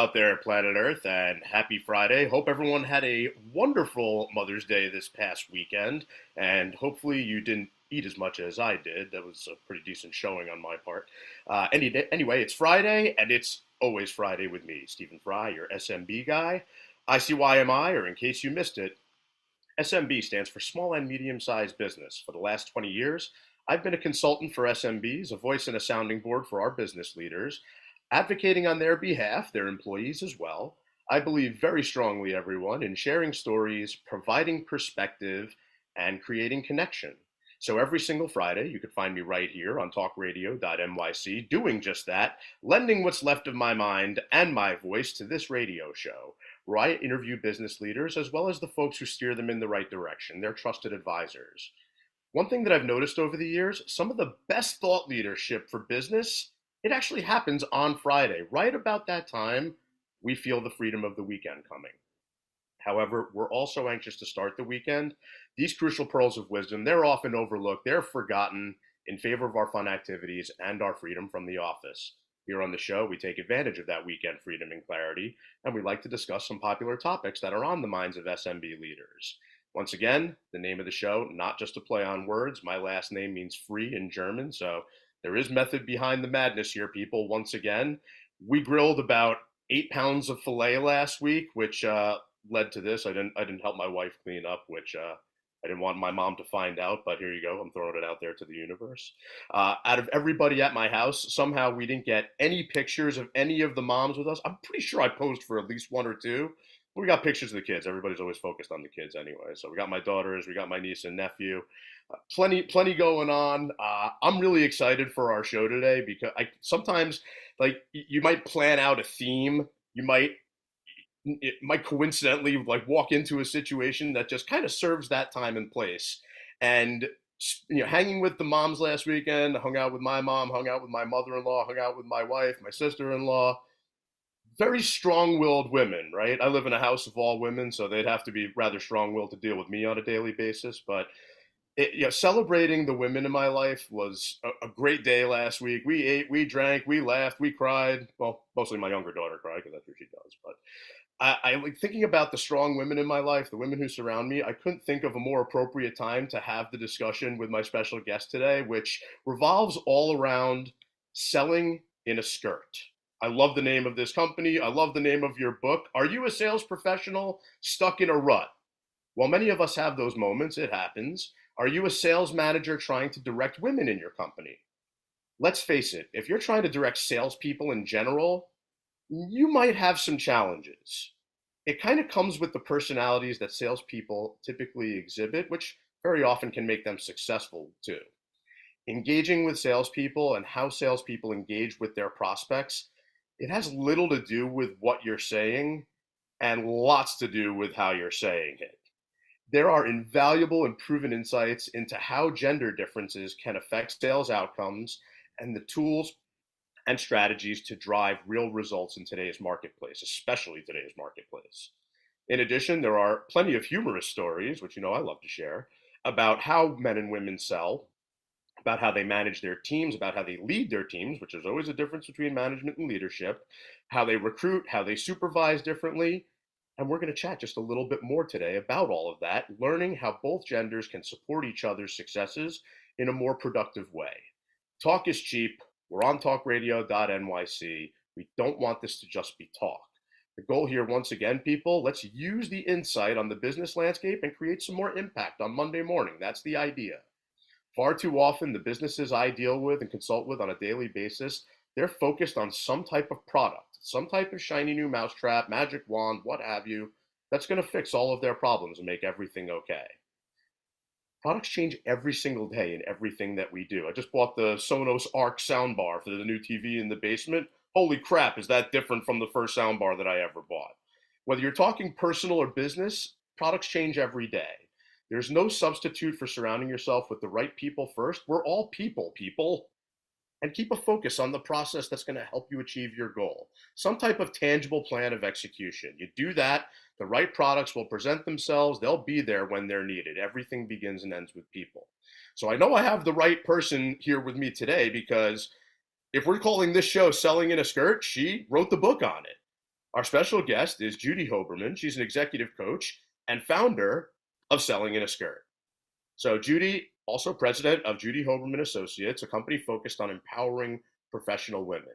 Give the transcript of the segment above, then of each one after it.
out there, planet Earth, and happy Friday. Hope everyone had a wonderful Mother's Day this past weekend, and hopefully you didn't eat as much as I did. That was a pretty decent showing on my part. Anyway, it's Friday, and it's always Friday with me, Stephen Fry, your SMB guy. ICYMI, or in case you missed it, SMB stands for Small and Medium Sized Business. For the last 20 years, I've been a consultant for SMBs, a voice and a sounding board for our business leaders, advocating on their behalf, their employees as well. I believe very strongly, everyone, in sharing stories, providing perspective, and creating connection. So every single Friday, you can find me right here on talkradio.nyc doing just that, lending what's left of my mind and my voice to this radio show, where I interview business leaders as well as the folks who steer them in the right direction, their trusted advisors. One thing that I've noticed over the years, some of the best thought leadership for business, it actually happens on Friday. Right about that time, we feel the freedom of the weekend coming. However, we're also anxious to start the weekend. These crucial pearls of wisdom, they're often overlooked, they're forgotten in favor of our fun activities and our freedom from the office. Here on the show, we take advantage of that weekend freedom and clarity, and we like to discuss some popular topics that are on the minds of SMB leaders. Once again, the name of the show, not just a play on words. My last name means free in German, so there is method behind the madness here, people. Once again, we grilled about 8 pounds of filet last week, which led to this. I didn't help my wife clean up, which I didn't want my mom to find out, but here you go. I'm throwing it out there to the universe. Out of everybody at my house, somehow we didn't get any pictures of any of the moms with us. I'm pretty sure I posed for at least one or two. But we got pictures of the kids. Everybody's always focused on the kids anyway. So we got my daughters, we got my niece and nephew. Plenty going on. I'm really excited for our show today because I sometimes like you might plan out a theme. It might coincidentally like walk into a situation that just kind of serves that time and place. And hanging with the moms last weekend, hung out with my mom, hung out with my mother-in-law, hung out with my wife, my sister-in-law. Very strong-willed women, right? I live in a house of all women, so they'd have to be rather strong-willed to deal with me on a daily basis. But celebrating the women in my life was a great day last week. We ate, we drank, we laughed, we cried. Well, mostly my younger daughter cried because that's what she does. But I like thinking about the strong women in my life, the women who surround me. I couldn't think of a more appropriate time to have the discussion with my special guest today, which revolves all around selling in a skirt. I love the name of this company. I love the name of your book. Are you a sales professional stuck in a rut? While many of us have those moments, it happens. Are you a sales manager trying to direct women in your company? Let's face it, if you're trying to direct salespeople in general, you might have some challenges. It kind of comes with the personalities that salespeople typically exhibit, which very often can make them successful too. Engaging with salespeople and how salespeople engage with their prospects, it has little to do with what you're saying and lots to do with how you're saying it. There are invaluable and proven insights into how gender differences can affect sales outcomes and the tools and strategies to drive real results in today's marketplace, especially today's marketplace. In addition, there are plenty of humorous stories, which I love to share, about how men and women sell, about how they manage their teams, about how they lead their teams, which is always a difference between management and leadership, how they recruit, how they supervise differently. And we're going to chat just a little bit more today about all of that, learning how both genders can support each other's successes in a more productive way. Talk is cheap. We're on talkradio.nyc. We don't want this to just be talk. The goal here, once again, people, let's use the insight on the business landscape and create some more impact on Monday morning. That's the idea. Far too often, the businesses I deal with and consult with on a daily basis, they're focused on some type of product, some type of shiny new mousetrap, magic wand, what have you, that's going to fix all of their problems and make everything okay. Products change every single day in everything that we do. I just bought the Sonos Arc soundbar for the new TV in the basement. Holy crap, is that different from the first soundbar that I ever bought? Whether you're talking personal or business, products change every day. There's no substitute for surrounding yourself with the right people first. We're all people. And keep a focus on the process that's going to help you achieve your goal. Some type of tangible plan of execution. You do that, the right products will present themselves. They'll be there when they're needed. Everything begins and ends with people. So I know I have the right person here with me today because if we're calling this show Selling in a Skirt, she wrote the book on it. Our special guest is Judy Hoberman. She's an executive coach and founder of Selling in a Skirt. So, Judy, also president of Judy Hoberman Associates, a company focused on empowering professional women.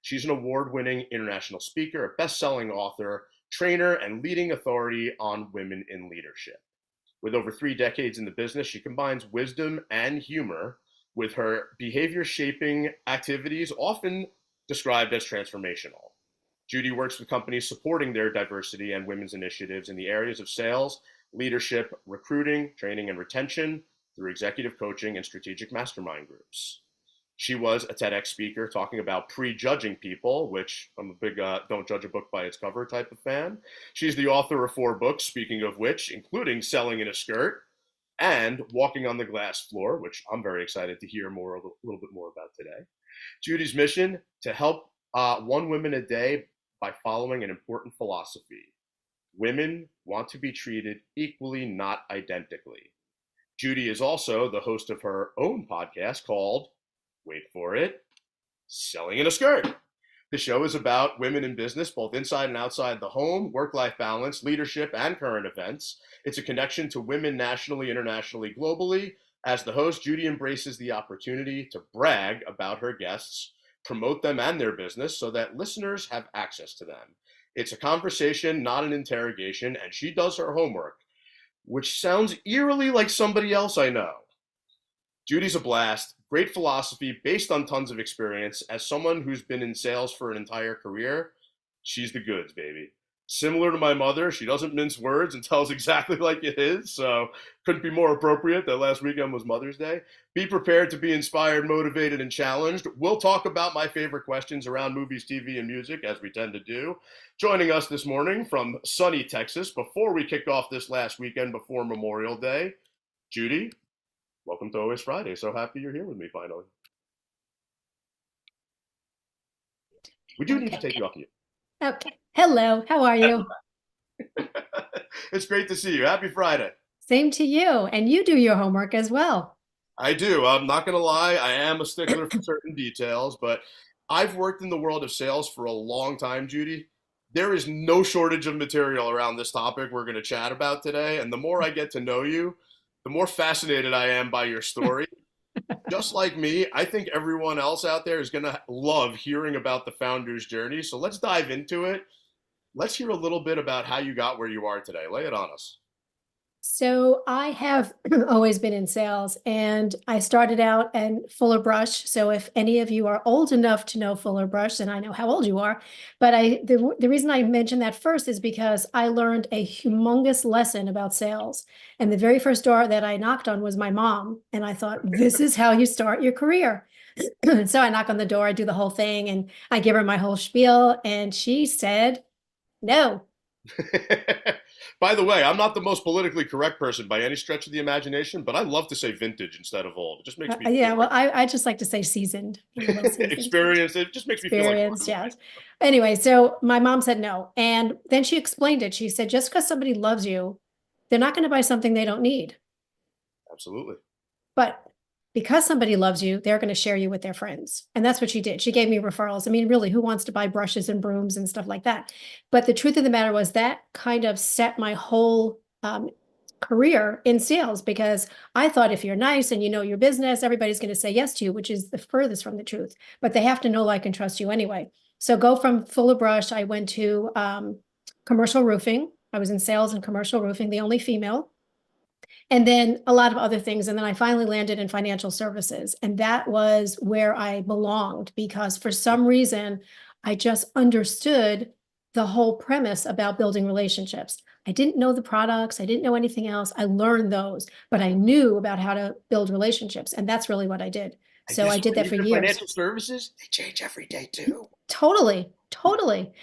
She's an award winning international speaker, a best selling author, trainer, and leading authority on women in leadership. With over 3 decades in the business, she combines wisdom and humor with her behavior shaping activities, often described as transformational. Judy works with companies supporting their diversity and women's initiatives in the areas of sales, leadership, recruiting, training, and retention through executive coaching and strategic mastermind groups. She was a TEDx speaker talking about prejudging people, which I'm a big don't judge a book by its cover type of fan. She's the author of 4 books, speaking of which, including Selling in a Skirt and Walking on the Glass Floor, which I'm very excited to hear a little bit more about today. Judy's mission to help 1 woman a day by following an important philosophy. Women want to be treated equally, not identically. Judy is also the host of her own podcast called, wait for it, Selling in a Skirt. The show is about women in business, both inside and outside the home, work-life balance, leadership, and current events. It's a connection to women nationally, internationally, globally. As the host, Judy embraces the opportunity to brag about her guests, promote them and their business so that listeners have access to them. It's a conversation, not an interrogation, and she does her homework, which sounds eerily like somebody else I know. Judy's a blast, great philosophy based on tons of experience. As someone who's been in sales for an entire career, she's the goods, baby. Similar to my mother, she doesn't mince words and tells exactly like it is, so couldn't be more appropriate that last weekend was Mother's Day. Be prepared to be inspired, motivated, and challenged. We'll talk about my favorite questions around movies, TV, and music, as we tend to do. Joining us this morning from sunny Texas, before we kick off this last weekend before Memorial Day, Judy, welcome to Always Friday. So happy you're here with me finally. We do need to take you off mute. Okay. Hello. How are you? It's great to see you. Happy Friday. Same to you. And you do your homework as well. I do. I'm not going to lie. I am a stickler for certain details, but I've worked in the world of sales for a long time, Judy. There is no shortage of material around this topic we're going to chat about today. And the more I get to know you, the more fascinated I am by your story. Just like me, I think everyone else out there is going to love hearing about the founder's journey. So let's dive into it. Let's hear a little bit about how you got where you are today. Lay it on us. So I have always been in sales, and I started out at Fuller Brush. So if any of you are old enough to know Fuller Brush, and I know how old you are, but the reason I mentioned that first is because I learned a humongous lesson about sales. And the very first door that I knocked on was my mom. And I thought, this is how you start your career. So I knock on the door, I do the whole thing, and I give her my whole spiel. And she said, no. By the way, I'm not the most politically correct person by any stretch of the imagination, but I love to say vintage instead of old. It just makes me yeah, well, I just like to say seasoned. Experience. It just makes me feel like yes. Anyway, so my mom said no. And then she explained it. She said, just because somebody loves you, they're not going to buy something they don't need. Absolutely. But because somebody loves you, they're going to share you with their friends. And that's what she did. She gave me referrals. I mean, really, who wants to buy brushes and brooms and stuff like that? But the truth of the matter was that kind of set my whole career in sales, because I thought if you're nice and you know your business, everybody's going to say yes to you, which is the furthest from the truth. But they have to know, like, and trust you anyway. So go from Fuller Brush, I went to commercial roofing. I was in sales and commercial roofing, the only female. And then a lot of other things. And then I finally landed in financial services. And that was where I belonged, because for some reason, I just understood the whole premise about building relationships. I didn't know the products. I didn't know anything else. I learned those, but I knew about how to build relationships. And that's really what I did. So I did that for years. Financial services, they change every day too. Totally.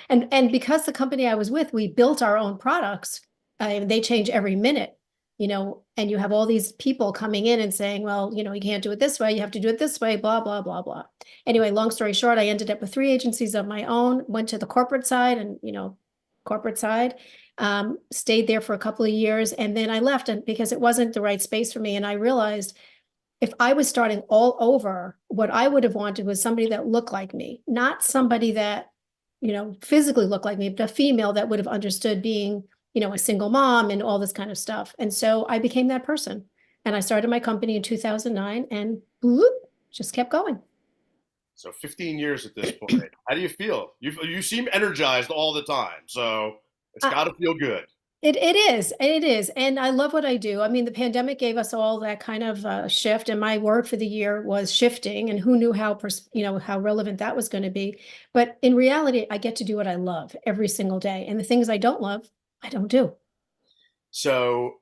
And because the company I was with, we built our own products, they change every minute. And you have all these people coming in and saying, well, you can't do it this way. You have to do it this way, blah, blah, blah, blah. Anyway, long story short, I ended up with 3 agencies of my own, went to the corporate side stayed there for a couple of years. And then I left because it wasn't the right space for me. And I realized if I was starting all over, what I would have wanted was somebody that looked like me, not somebody that physically look like me, but a female that would have understood being, a single mom and all this kind of stuff. And so I became that person. And I started my company in 2009 and whoop, just kept going. So 15 years at this point. How do you feel? You seem energized all the time, so it's got to feel good. It is. And I love what I do. I mean, the pandemic gave us all that kind of shift, and my word for the year was shifting, and who knew how relevant that was going to be. But in reality, I get to do what I love every single day. And the things I don't love, I don't do. So,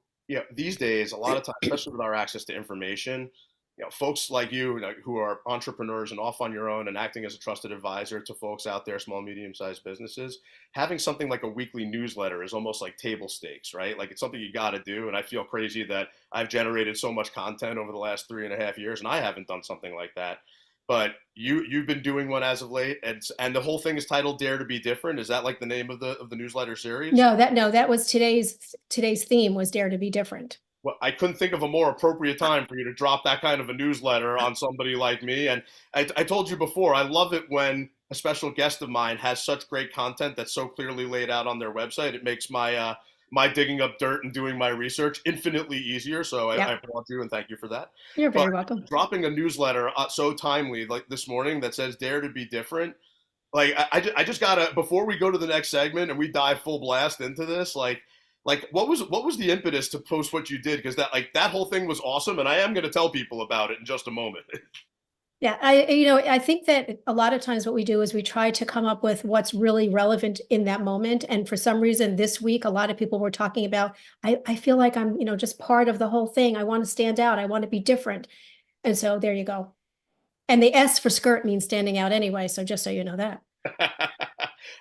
these days, a lot of times, especially with our access to information, folks like you, who are entrepreneurs and off on your own and acting as a trusted advisor to folks out there, small, medium-sized businesses, having something like a weekly newsletter is almost like table stakes, right? Like it's something you got to do. And I feel crazy that I've generated so much content over the last 3.5 years, and I haven't done something like that. But you've been doing one as of late, and the whole thing is titled "Dare to Be Different." Is that like the name of the newsletter series? No, that was today's theme was Dare to Be Different. Well, I couldn't think of a more appropriate time for you to drop that kind of a newsletter on somebody like me. And I told you before, I love it when a special guest of mine has such great content that's so clearly laid out on their website. It makes my digging up dirt and doing my research infinitely easier. So I applaud you and thank you for that. You're very welcome. Dropping a newsletter so timely like this morning that says "Dare to Be Different." Like I just gotta, before we go to the next segment and we dive full blast into this, like what was the impetus to post what you did? Because that whole thing was awesome, and I am going to tell people about it in just a moment. Yeah, I think that a lot of times what we do is we try to come up with what's really relevant in that moment. And for some reason this week, a lot of people were talking about, I feel like I'm, just part of the whole thing. I want to stand out. I want to be different. And so there you go. And the S for skirt means standing out anyway. So just so you know that.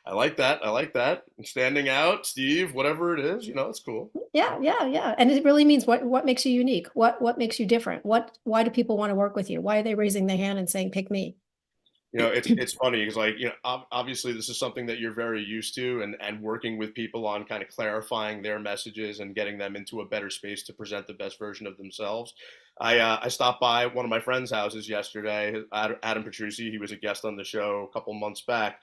I like that. Standing out, Steve, whatever it is, it's cool. Yeah. And it really means what makes you unique? What makes you different? Why do people want to work with you? Why are they raising their hand and saying, pick me? It's funny because obviously this is something that you're very used to, and working with people on kind of clarifying their messages and getting them into a better space to present the best version of themselves. I stopped by one of my friends' houses yesterday, Adam Petrucci. He was a guest on the show a couple months back.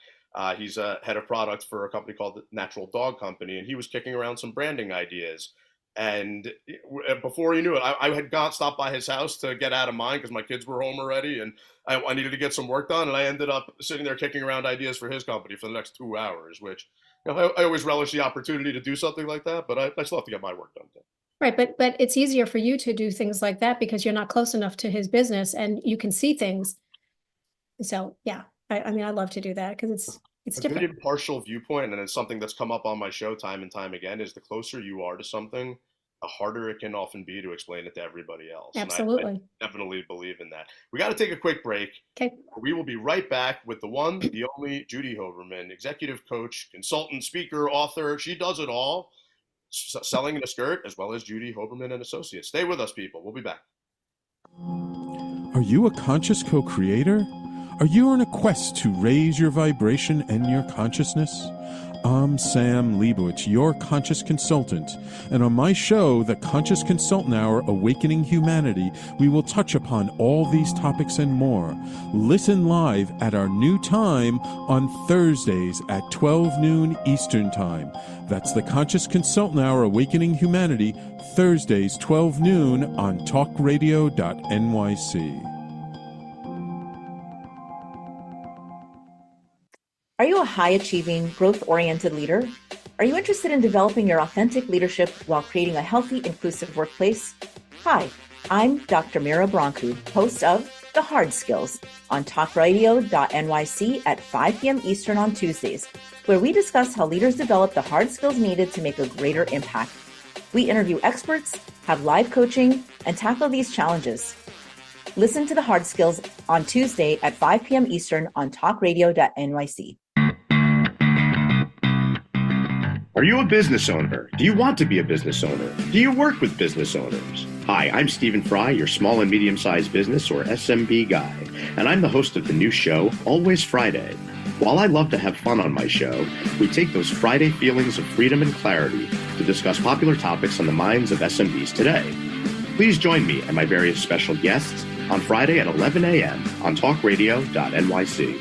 He's a head of product for a company called the Natural Dog Company, and he was kicking around some branding ideas. And before he knew it, I had stopped by his house to get out of mine because my kids were home already, and I needed to get some work done. And I ended up sitting there kicking around ideas for his company for the next 2 hours, which I always relish the opportunity to do something like that, but I still have to get my work done too. Right, but it's easier for you to do things like that because you're not close enough to his business and you can see things. So yeah, I mean, I love to do that because it's a different. good impartial viewpoint, and it's something that's come up on my show time and time again, is the closer you are to something, the harder it can often be to explain it to everybody else. Absolutely. And I definitely believe in that. We got to take a quick break. Okay. We will be right back with the one, the only Judy Hoberman, executive coach, consultant, speaker, author. She does it all. Selling in a skirt, as well as Judy Hoberman and Associates. Stay with us, people. We'll be back. Are you a conscious co-creator? Are you on a quest to raise your vibration and your consciousness? I'm Sam Leibowitz, your conscious consultant, and on my show, The Conscious Consultant Hour, Awakening Humanity, we will touch upon all these topics and more. Listen live at our new time on Thursdays at 12 noon Eastern Time. That's The Conscious Consultant Hour, Awakening Humanity, Thursdays 12 noon on talkradio.nyc. Are you a high-achieving, growth-oriented leader? Are you interested in developing your authentic leadership while creating a healthy, inclusive workplace? Hi, I'm Dr. Mira Brancu, host of The Hard Skills on talkradio.nyc at 5 p.m. Eastern on Tuesdays, where we discuss how leaders develop the hard skills needed to make a greater impact. We interview experts, have live coaching, and tackle these challenges. Listen to The Hard Skills on Tuesday at 5 p.m. Eastern on talkradio.nyc. Are you a business owner? Do you want to be a business owner? Do you work with business owners? Hi, I'm Stephen Fry, your small and medium-sized business or SMB guy, and I'm the host of the new show, Always FreyDay. While I love to have fun on my show, we take those Friday feelings of freedom and clarity to discuss popular topics on the minds of SMBs today. Please join me and my various special guests on Friday at 11 a.m. on talkradio.nyc.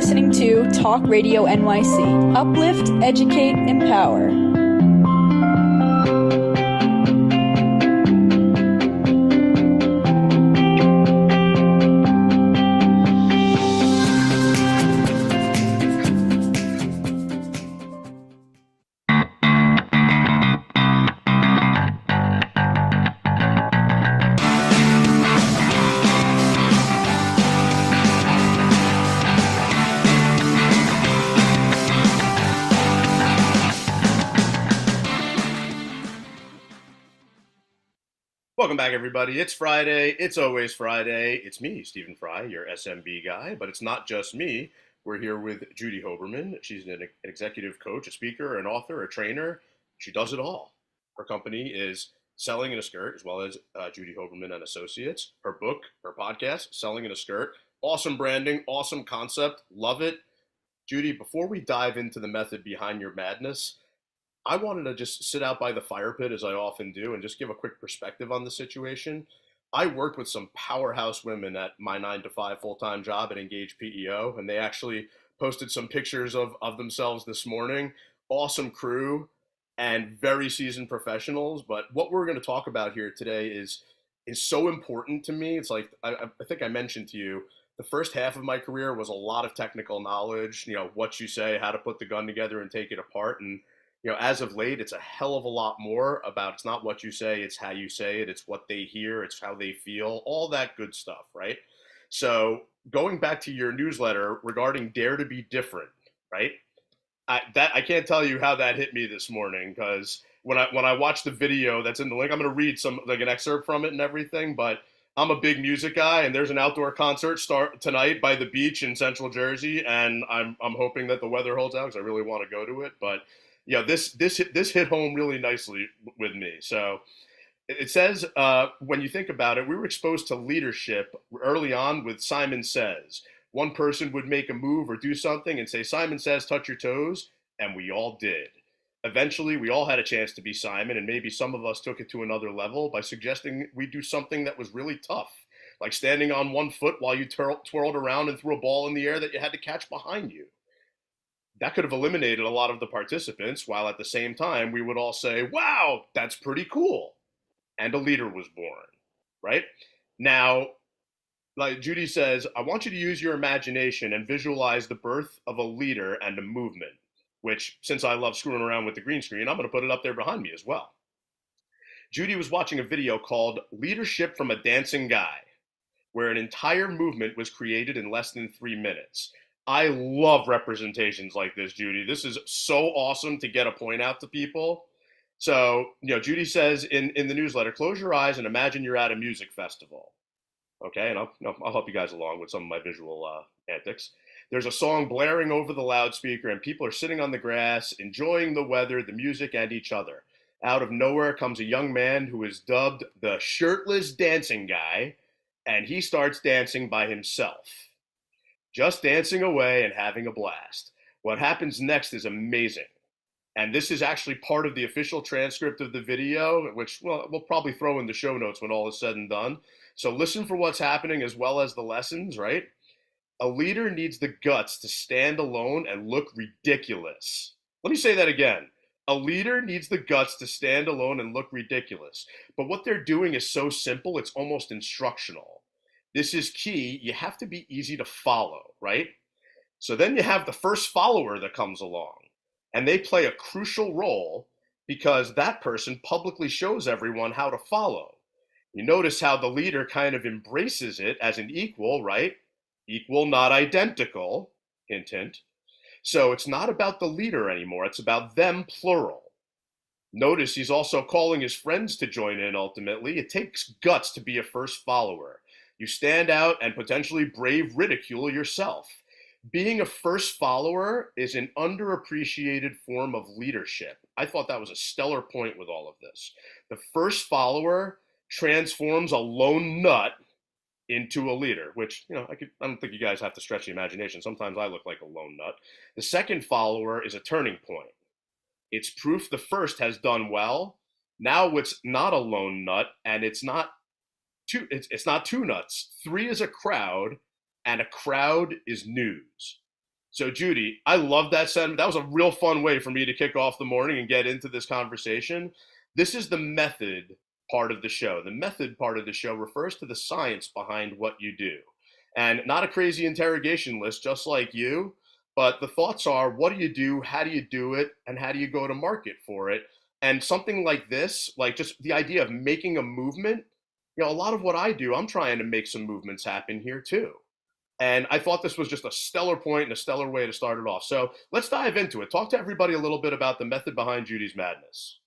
listening to Talk Radio NYC. Uplift, educate, empower. Welcome back, everybody. It's Friday. It's always Friday. It's me, Stephen Fry, your SMB guy, but it's not just me. We're here with Judy Hoberman. She's an executive coach, a speaker, an author, a trainer. She does it all. Her company is Selling in a Skirt, as well as Judy Hoberman and Associates. Her book, her podcast, Selling in a Skirt. Awesome branding, awesome concept. Love it. Judy, before we dive into the method behind your madness, I wanted to just sit out by the fire pit, as I often do, and just give a quick perspective on the situation. I worked with some powerhouse women at my 9-to-5 full-time job at Engage PEO, and they actually posted some pictures of themselves this morning. Awesome crew and very seasoned professionals. But what we're going to talk about here today is so important to me. It's like, I think I mentioned to you, the first half of my career was a lot of technical knowledge, what you say, how to put the gun together and take it apart. And as of late, it's a hell of a lot more about, it's not what you say, it's how you say it, it's what they hear, it's how they feel, all that good stuff, right? So going back to your newsletter regarding Dare to Be Different, right? I can't tell you how that hit me this morning, because when I watched the video that's in the link, I'm going to read an excerpt from it and everything, but I'm a big music guy, and there's an outdoor concert start tonight by the beach in Central Jersey, and I'm hoping that the weather holds out because I really want to go to it, but this hit home really nicely with me. So it says, when you think about it, we were exposed to leadership early on with Simon Says. One person would make a move or do something and say, Simon says, touch your toes, and we all did. Eventually, we all had a chance to be Simon, and maybe some of us took it to another level by suggesting we do something that was really tough, like standing on one foot while you twirled around and threw a ball in the air that you had to catch behind you. That could have eliminated a lot of the participants, while at the same time, we would all say, wow, that's pretty cool. And a leader was born, right? Now, like Judy says, I want you to use your imagination and visualize the birth of a leader and a movement, which, since I love screwing around with the green screen, I'm going to put it up there behind me as well. Judy was watching a video called Leadership from a Dancing Guy, where an entire movement was created in less than 3 minutes. I love representations like this, Judy. This is so awesome to get a point out to people. So, Judy says in the newsletter, close your eyes and imagine you're at a music festival. Okay, and I'll help you guys along with some of my visual antics. There's a song blaring over the loudspeaker, and people are sitting on the grass, enjoying the weather, the music, and each other. Out of nowhere comes a young man who is dubbed the shirtless dancing guy, and he starts dancing by himself. Just dancing away and having a blast. What happens next is amazing. And this is actually part of the official transcript of the video, which we'll probably throw in the show notes when all is said and done. So listen for what's happening as well as the lessons, right? A leader needs the guts to stand alone and look ridiculous. Let me say that again. A leader needs the guts to stand alone and look ridiculous. But what they're doing is so simple, it's almost instructional. This is key. You have to be easy to follow, right? So then you have the first follower that comes along, and they play a crucial role because that person publicly shows everyone how to follow. You notice how the leader kind of embraces it as an equal, right? Equal, not identical, hint, hint. So it's not about the leader anymore. It's about them, plural. Notice he's also calling his friends to join in ultimately. It takes guts to be a first follower. You stand out and potentially brave ridicule yourself. Being a first follower is an underappreciated form of leadership. I thought that was a stellar point with all of this. The first follower transforms a lone nut into a leader, which, I don't think you guys have to stretch the imagination. Sometimes I look like a lone nut. The second follower is a turning point. It's proof the first has done well. Now it's not a lone nut, and it's not two nuts. 3 is a crowd, and a crowd is news. So, Judy, I love that sentiment. That was a real fun way for me to kick off the morning and get into this conversation. This is the method part of the show. The method part of the show refers to the science behind what you do. And not a crazy interrogation list, just like you, but the thoughts are, what do you do? How do you do it? And how do you go to market for it? And something like this, like just the idea of making a movement, a lot of what I do, I'm trying to make some movements happen here too. And I thought this was just a stellar point and a stellar way to start it off. So let's dive into it. Talk to everybody a little bit about the method behind Judy's madness.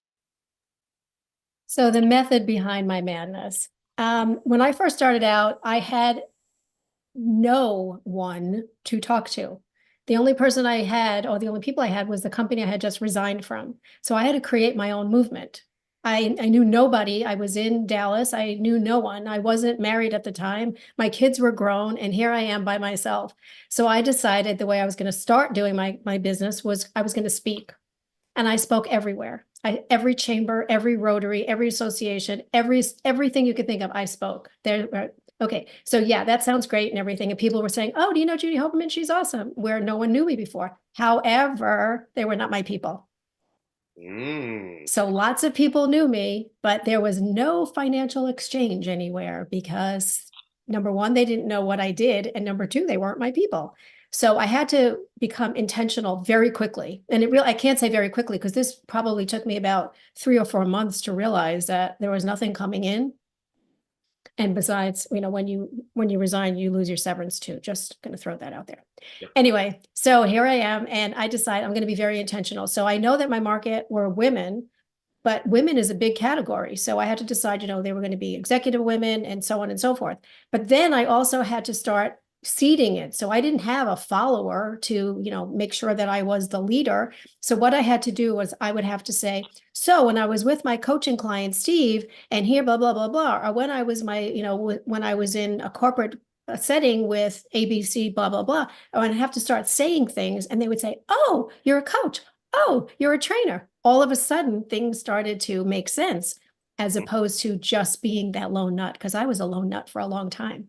So the method behind my madness. When I first started out, I had no one to talk to. The only person I had, or the only people I had, was the company I had just resigned from. So I had to create my own movement. I knew nobody. I was in Dallas. I knew no one. I wasn't married at the time. My kids were grown, and here I am by myself. So I decided the way I was going to start doing my business was I was going to speak. And I spoke everywhere. Every chamber, every Rotary, every association, everything you could think of, I spoke. Okay, so yeah, that sounds great and everything. And people were saying, oh, do you know Judy Hoberman? She's awesome, where no one knew me before. However, they were not my people. So lots of people knew me, but there was no financial exchange anywhere because number one, they didn't know what I did. And number two, they weren't my people. So I had to become intentional very quickly. And I can't say very quickly because this probably took me about 3 or 4 months to realize that there was nothing coming in. And besides, when you resign, you lose your severance too. Just going to throw that out there. Yep. Anyway, so here I am, and I decide I'm going to be very intentional. So I know that my market were women, but women is a big category. So I had to decide, they were going to be executive women and so on and so forth. But then I also had to start seeding it. So I didn't have a follower to, make sure that I was the leader. So what I had to do was I would have to say, so when I was with my coaching client, Steve, and here, blah, blah, blah, blah, or when I was when I was in a corporate setting with ABC, blah, blah, blah, I would have to start saying things and they would say, oh, you're a coach. Oh, you're a trainer. All of a sudden things started to make sense as opposed to just being that lone nut, because I was a lone nut for a long time.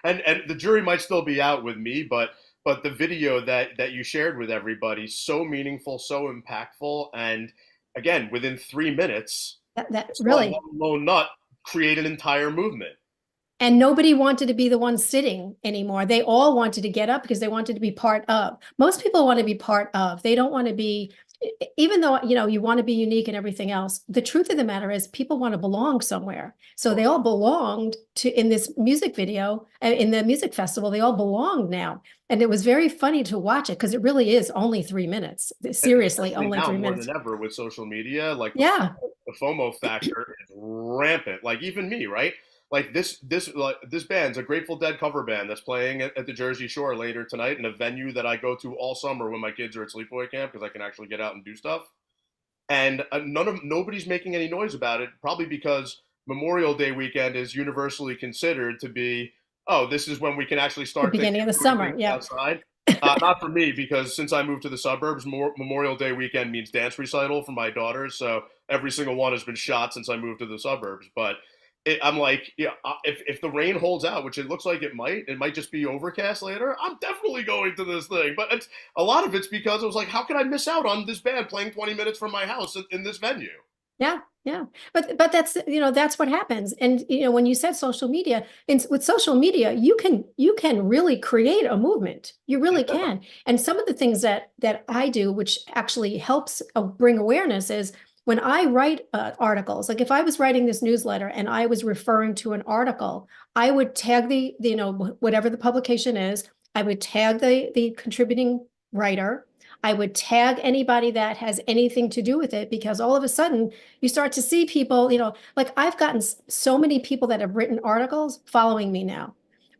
and the jury might still be out with me, but the video that you shared with everybody, so meaningful, so impactful, and again, within 3 minutes, that really one lone nut create an entire movement. And nobody wanted to be the one sitting anymore. They all wanted to get up because they wanted to be part of. Most people want to be part of. They don't want to be, even though, you want to be unique and everything else. The truth of the matter is people want to belong somewhere. So they all belonged in this music video, in the music festival, they all belonged now. And it was very funny to watch it because it really is only 3 minutes. Seriously, only 3 minutes. More than ever with social media, like the FOMO factor is rampant. Like even me, right? Like this band's a Grateful Dead cover band that's playing at the Jersey Shore later tonight in a venue that I go to all summer when my kids are at sleepaway camp because I can actually get out and do stuff. And nobody's making any noise about it, probably because Memorial Day weekend is universally considered to be, this is when we can actually start the beginning of the summer. Yeah. Outside. Not for me, because since I moved to the suburbs, Memorial Day weekend means dance recital for my daughters. So every single one has been shot since I moved to the suburbs. But I'm like, if the rain holds out, which it looks like it might just be overcast later, I'm definitely going to this thing. But a lot of it's because I was like, how can I miss out on this band playing 20 minutes from my house in this venue? Yeah. Yeah. But that's, that's what happens. And, when you said social media, with social media, you can really create a movement. You really can. And some of the things that I do, which actually helps bring awareness, is when I write articles, like if I was writing this newsletter and I was referring to an article, I would tag the whatever the publication is, I would tag the contributing writer. I would tag anybody that has anything to do with it, because all of a sudden you start to see people, like I've gotten so many people that have written articles following me now.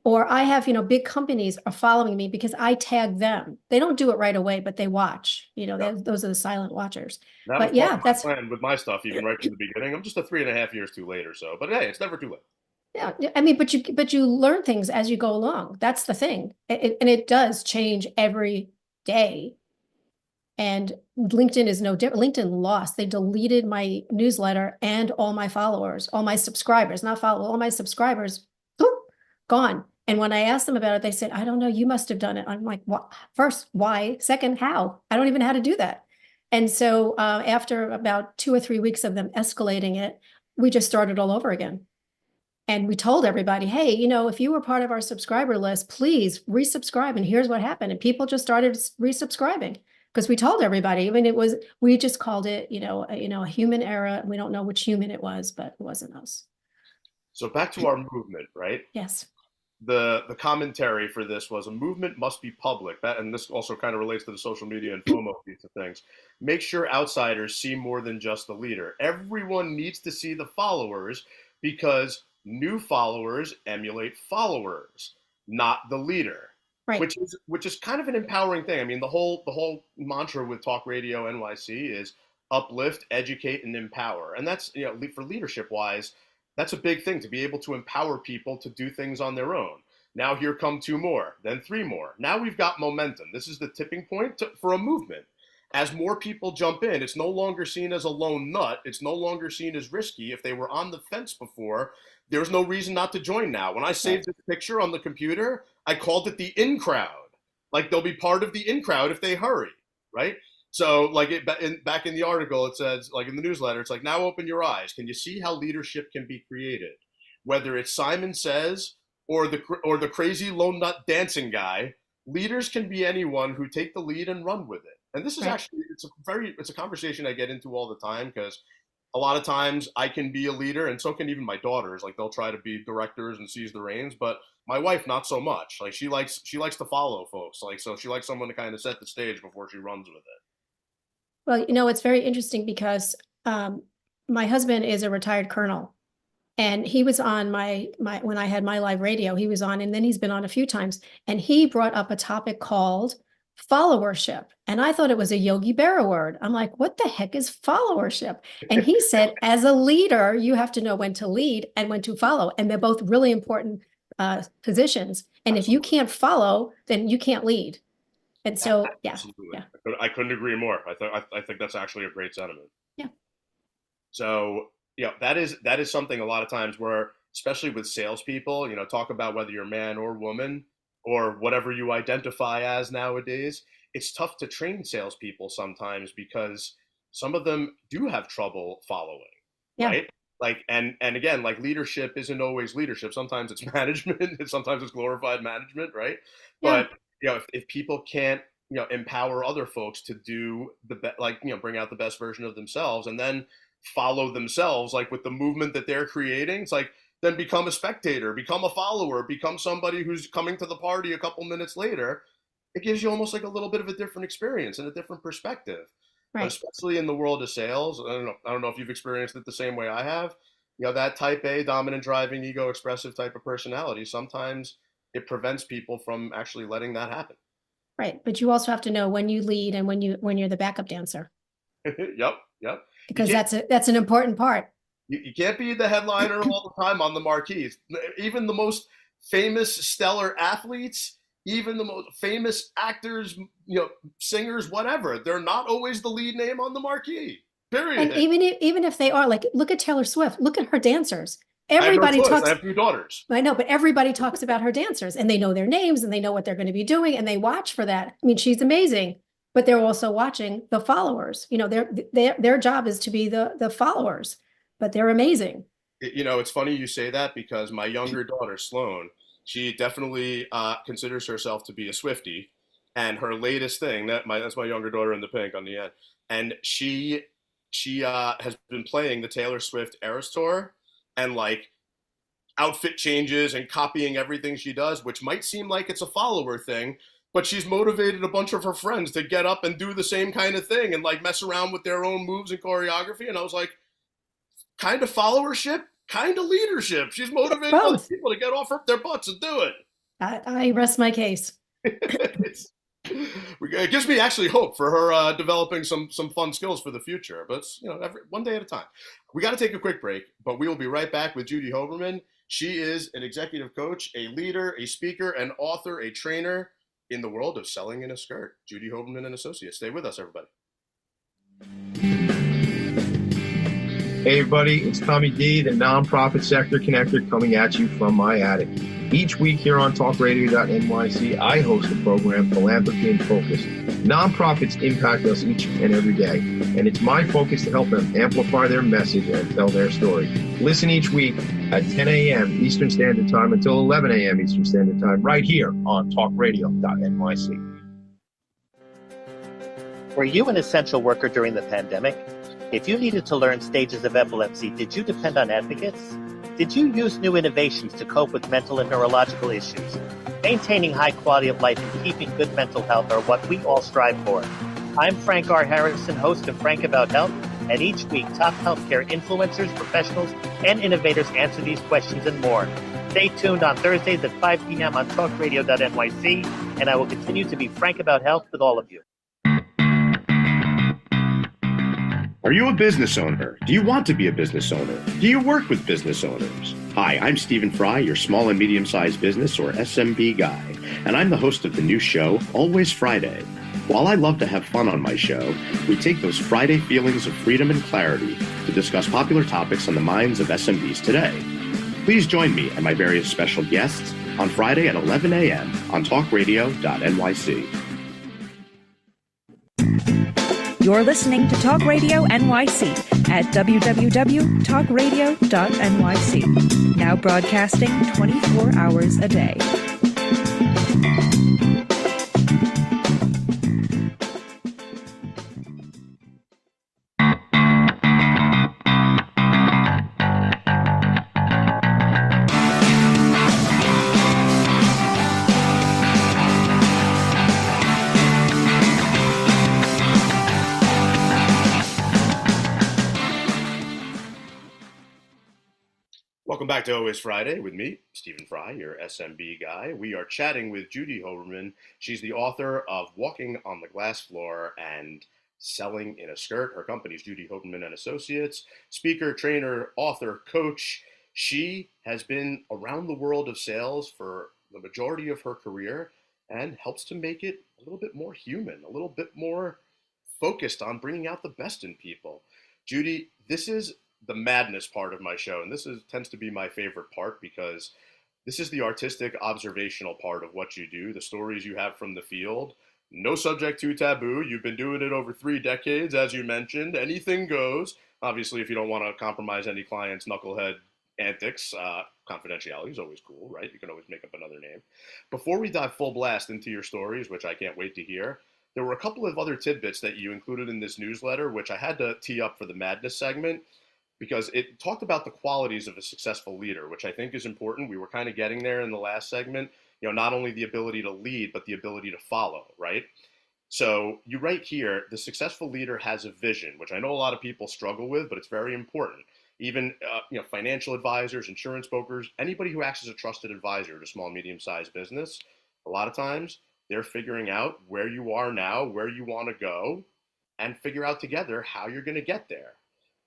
Or I have, big companies are following me because I tag them. They don't do it right away, but they watch. Those are the silent watchers. But yeah, that's planned with my stuff, even right from the beginning. I'm just 3.5 years too late or so. But hey, it's never too late. Yeah, I mean, but you learn things as you go along. That's the thing, and it does change every day. And LinkedIn is no different. LinkedIn lost. They deleted my newsletter and all my followers, all my subscribers, not followers, all my subscribers, gone. And when I asked them about it, they said, I don't know, you must have done it. I'm like, what? First, why? Second, how? I don't even know how to do that. And so after about 2 or 3 weeks of them escalating it, we just started all over again. And we told everybody, hey, if you were part of our subscriber list, please resubscribe. And here's what happened. And people just started resubscribing because we told everybody. I mean, we just called it, a human error. We don't know which human it was, but it wasn't us. So back to our movement, right? Yes. The commentary for this was a movement must be public. And this also kind of relates to the social media and FOMO piece of things. Make sure outsiders see more than just the leader. Everyone needs to see the followers because new followers emulate followers, not the leader. Right. Which is kind of an empowering thing. I mean, the whole mantra with Talk Radio NYC is uplift, educate, and empower. And that's, for leadership wise, that's a big thing, to be able to empower people to do things on their own. Now here come 2 more, then 3 more. Now we've got momentum. This is the tipping point for a movement. As more people jump in, it's no longer seen as a lone nut. It's no longer seen as risky. If they were on the fence before, there's no reason not to join now. When I saved this picture on the computer, I called it the in crowd. Like they'll be part of the in crowd if they hurry, right? So like back in the article, it says, like in the newsletter, it's like, now open your eyes. Can you see how leadership can be created? Whether it's Simon Says or the crazy lone nut dancing guy, leaders can be anyone who take the lead and run with it. And this is actually, it's a conversation I get into all the time, because a lot of times I can be a leader, and so can even my daughters. Like they'll try to be directors and seize the reins, but my wife, not so much. Like she likes to follow folks. Like, so she likes someone to kind of set the stage before she runs with it. Well, it's very interesting because my husband is a retired colonel, and he was on my when I had my live radio, he was on, and then he's been on a few times, and he brought up a topic called followership. And I thought it was a Yogi Berra word. I'm like, what the heck is followership? And he said, as a leader, you have to know when to lead and when to follow. And they're both really important positions. And if you can't follow, then you can't lead. And so, yeah. I couldn't agree more. I think that's actually a great sentiment. Yeah. So, that is something a lot of times where, especially with salespeople, talk about whether you're man or woman or whatever you identify as nowadays. It's tough to train salespeople sometimes because some of them do have trouble following, right? Like, and again, like leadership isn't always leadership. Sometimes it's management, and sometimes it's glorified management, right? Yeah. But if people can't, empower other folks to do bring out the best version of themselves, and then follow themselves, like with the movement that they're creating, it's like, then become a spectator, become a follower, become somebody who's coming to the party a couple minutes later. It gives you almost like a little bit of a different experience and a different perspective. Right. But especially in the world of sales, I don't know if you've experienced it the same way I have. That type A, dominant, driving, ego expressive type of personality, sometimes it prevents people from actually letting that happen. Right. But you also have to know when you lead and when you're the backup dancer. Yep. Because that's an important part. You can't be the headliner all the time on the marquees. Even the most famous, stellar athletes, even the most famous actors, singers, whatever, they're not always the lead name on the marquee. Period. And even if they are, like, look at Taylor Swift, look at her dancers. Everybody talks. I have 2 daughters. I know, but everybody talks about her dancers, and they know their names, and they know what they're going to be doing, and they watch for that. I mean, she's amazing, but they're also watching the followers. Their job is to be the followers. But they're amazing. It's funny you say that, because my younger daughter, Sloan, she definitely considers herself to be a Swiftie. And her latest thing, that's my younger daughter in the pink on the end. And she has been playing the Taylor Swift Eras Tour, and like outfit changes and copying everything she does, which might seem like it's a follower thing, but she's motivated a bunch of her friends to get up and do the same kind of thing and like mess around with their own moves and choreography. And I was like, kind of followership, kind of leadership. She's motivating other people to get off their butts and do it. I rest my case. It gives me actually hope for her developing some fun skills for the future. But it's, one day at a time. We got to take a quick break, but we will be right back with Judy Hoberman. She is an executive coach, a leader, a speaker, an author, a trainer in the world of selling in a skirt. Judy Hoberman and Associates. Stay with us, everybody. Hey everybody, it's Tommy D, the nonprofit sector connector, coming at you from my attic. Each week here on talkradio.nyc, I host the program Philanthropy in Focus. Nonprofits impact us each and every day, and it's my focus to help them amplify their message and tell their story. Listen each week at 10 a.m. Eastern Standard Time until 11 a.m. Eastern Standard Time right here on talkradio.nyc. Were you an essential worker during the pandemic? If you needed to learn stages of epilepsy, did you depend on advocates? Did you use new innovations to cope with mental and neurological issues? Maintaining high quality of life and keeping good mental health are what we all strive for. I'm Frank R. Harrison, host of Frank About Health, and each week top healthcare influencers, professionals, and innovators answer these questions and more. Stay tuned on Thursdays at 5 p.m. on talkradio.nyc, and I will continue to be frank about health with all of you. Are you a business owner? Do you want to be a business owner? Do you work with business owners? Hi, I'm Stephen Fry, your small and medium-sized business or SMB guy, and I'm the host of the new show, Always FreyDay. While I love to have fun on my show, we take those Friday feelings of freedom and clarity to discuss popular topics on the minds of SMBs today. Please join me and my various special guests on Friday at 11 a.m. on talkradio.nyc. You're listening to Talk Radio NYC at www.talkradio.nyc. Now broadcasting 24 hours a day. Welcome back to Always FreyDay with me, Stephen Fry, your SMB guy. We are chatting with Judy Hoberman. She's the author of Walking on the Glass Floor and Selling in a Skirt. Her company is Judy Hoberman and Associates. Speaker, trainer, author, coach. She has been around the world of sales for the majority of her career and helps to make it a little bit more human, a little bit more focused on bringing out the best in people. Judy, this is the madness part of my show, and tends to be my favorite part because this is the artistic, observational part of what you do, the stories you have from the field. No subject too taboo. You've been doing it over 3 decades, as you mentioned. Anything goes. Obviously, if you don't want to compromise any client's knucklehead antics, confidentiality is always cool, right? You can always make up another name. Before we dive full blast into your stories, which I can't wait to hear, there were a couple of other tidbits that you included in this newsletter, which I had to tee up for the madness segment, because it talked about the qualities of a successful leader, which I think is important. We were kind of getting there in the last segment, not only the ability to lead, but the ability to follow, right? So you write here, the successful leader has a vision, which I know a lot of people struggle with, but it's very important. Even financial advisors, insurance brokers, anybody who acts as a trusted advisor to small and medium-sized business, a lot of times they're figuring out where you are now, where you want to go, and figure out together how you're going to get there.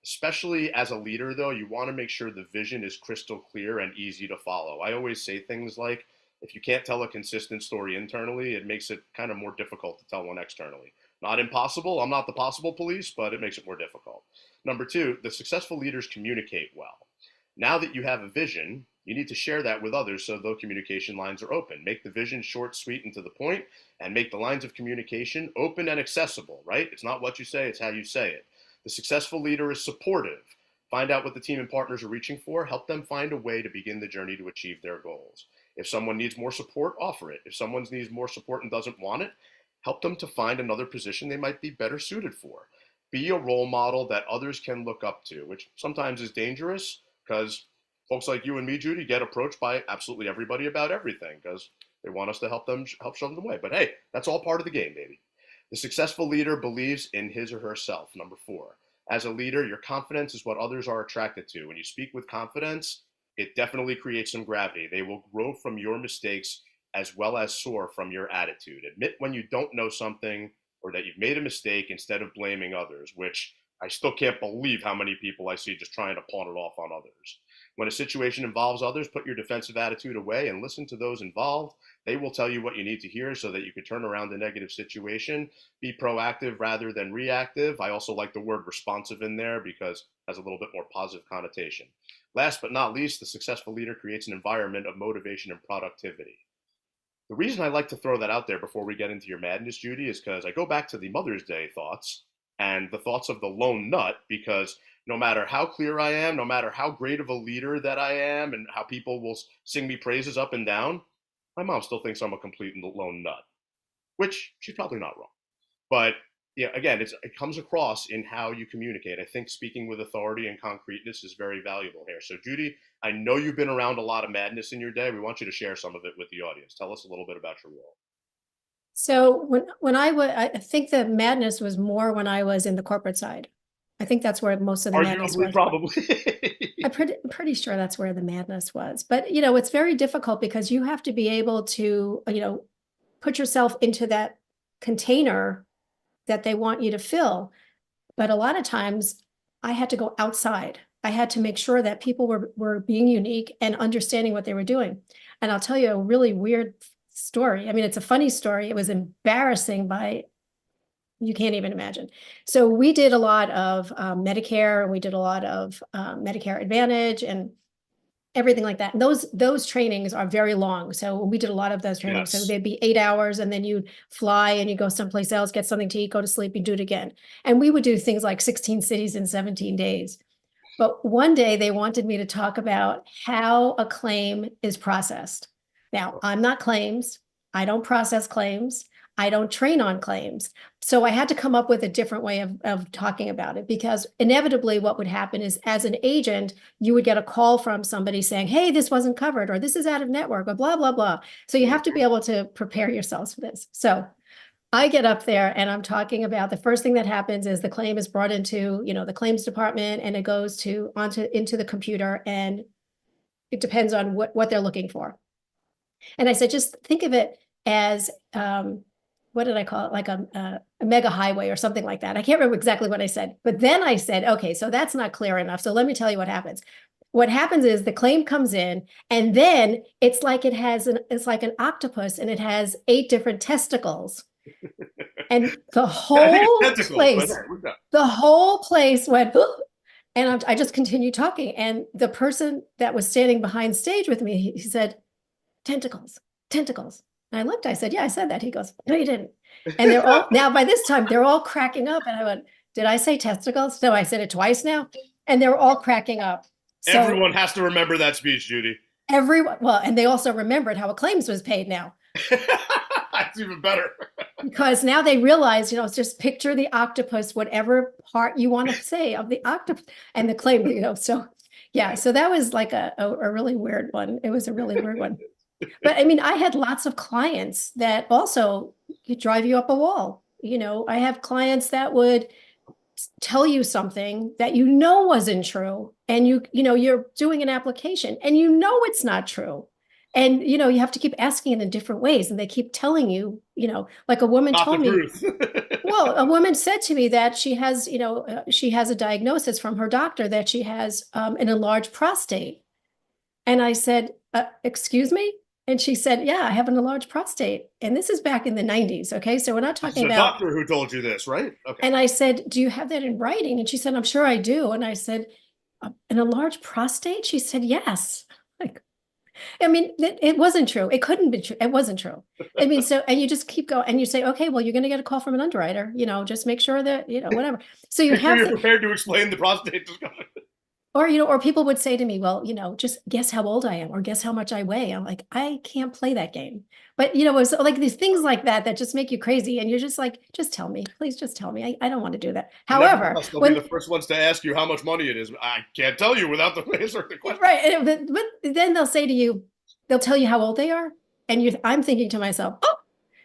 Especially as a leader, though, you want to make sure the vision is crystal clear and easy to follow. I always say things like, if you can't tell a consistent story internally, it makes it kind of more difficult to tell one externally. Not impossible. I'm not the possible police, but it makes it more difficult. Number 2, the successful leaders communicate well. Now that you have a vision, you need to share that with others so the communication lines are open. Make the vision short, sweet, and to the point, and make the lines of communication open and accessible, right? It's not what you say, it's how you say it. The successful leader is supportive. Find out what the team and partners are reaching for. Help them find a way to begin the journey to achieve their goals. If someone needs more support, offer it. If someone needs more support and doesn't want it, help them to find another position they might be better suited for. Be a role model that others can look up to, which sometimes is dangerous because folks like you and me, Judy, get approached by absolutely everybody about everything because they want us to help show them the way. But hey, that's all part of the game, baby. The successful leader believes in his or herself. Number 4, as a leader, your confidence is what others are attracted to. When you speak with confidence, it definitely creates some gravity. They will grow from your mistakes as well as soar from your attitude. Admit when you don't know something or that you've made a mistake instead of blaming others, which I still can't believe how many people I see just trying to pawn it off on others. When a situation involves others, put your defensive attitude away and listen to those involved. They will tell you what you need to hear so that you can turn around the negative situation. Be proactive rather than reactive. I also like the word responsive in there because it has a little bit more positive connotation. Last but not least, the successful leader creates an environment of motivation and productivity. The reason I like to throw that out there before we get into your madness, Judy, is because I go back to the Mother's Day thoughts and the thoughts of the lone nut, because no matter how clear I am, no matter how great of a leader that I am, and how people will sing me praises up and down, my mom still thinks I'm a complete lone nut, which she's probably not wrong. But yeah, again, it comes across in how you communicate. I think speaking with authority and concreteness is very valuable here. So Judy, I know you've been around a lot of madness in your day. We want you to share some of it with the audience. Tell us a little bit about your role. So when I think the madness was more when I was in the corporate side. I think that's where most of the madness was. Probably. I'm pretty sure that's where the madness was. But, you know, it's very difficult because you have to be able to, you know, put yourself into that container that they want you to fill. But a lot of times I had to go outside. I had to make sure that people were being unique and understanding what they were doing. And I'll tell you a really weird story. I mean, it's a funny story. It was embarrassing you can't even imagine. So we did a lot of Medicare, and we did a lot of Medicare Advantage and everything like that. And those trainings are very long. So we did a lot of those trainings. Yes. So they'd be 8 hours, and then you'd fly and you go someplace else, get something to eat, go to sleep, and do it again. And we would do things like 16 cities in 17 days. But one day they wanted me to talk about how a claim is processed. Now, I'm not claims. I don't process claims. I don't train on claims. So I had to come up with a different way of talking about it, because inevitably what would happen is, as an agent, you would get a call from somebody saying, hey, this wasn't covered, or this is out of network, or blah, blah, blah. So you have to be able to prepare yourselves for this. So I get up there and I'm talking about the first thing that happens is the claim is brought into, you know, the claims department, and it goes into the computer, and it depends on what they're looking for. And I said, just think of it as, what did I call it? Like a mega highway or something like that. I can't remember exactly what I said, but then I said, okay, so that's not clear enough. So let me tell you what happens. What happens is the claim comes in, and then it's like it's like an octopus, and it has 8 different testicles. And the whole place went, and I just continued talking. And the person that was standing behind stage with me, he said, tentacles, tentacles. And I looked, I said, yeah, I said that. He goes, no, you didn't. And they're all, now by this time, they're all cracking up. And I went, did I say testicles? No, I said it twice now. And they're all cracking up. So everyone has to remember that speech, Judy. Everyone, well, and they also remembered how a claims was paid now. That's even better. Because now they realize, you know, just picture the octopus, whatever part you want to say of the octopus and the claim, you know. So yeah, so that was like a really weird one. It was a really weird one. But I mean, I had lots of clients that also could drive you up a wall. You know, I have clients that would tell you something that you know wasn't true, and you know, you're doing an application and you know it's not true. And, you know, you have to keep asking it in different ways, and they keep telling you, you know, like a woman told me, well, a woman said to me that she has, you know, she has a diagnosis from her doctor that she has an enlarged prostate. And I said, excuse me? And she said, yeah, I have an enlarged prostate. And this is back in the 90s. Okay. So we're not talking about. It's a doctor who told you this, right? Okay. And I said, do you have that in writing? And she said, I'm sure I do. And I said, an enlarged prostate? She said, yes. Like, I mean, it wasn't true. It couldn't be true. It wasn't true. I mean, so, and you just keep going and you say, okay, well, you're going to get a call from an underwriter, you know, just make sure that, you know, whatever. So you have you're prepared to explain the prostate. Or, you know, or people would say to me, well, you know, just guess how old I am or guess how much I weigh. I'm like, I can't play that game. But, you know, it's like these things like that just make you crazy. And you're just like, just tell me, please just tell me. I don't want to do that. However, they'll be the first ones to ask you how much money it is. I can't tell you without the answer the question. Right. But then they'll say to you, they'll tell you how old they are. And I'm thinking to myself, oh,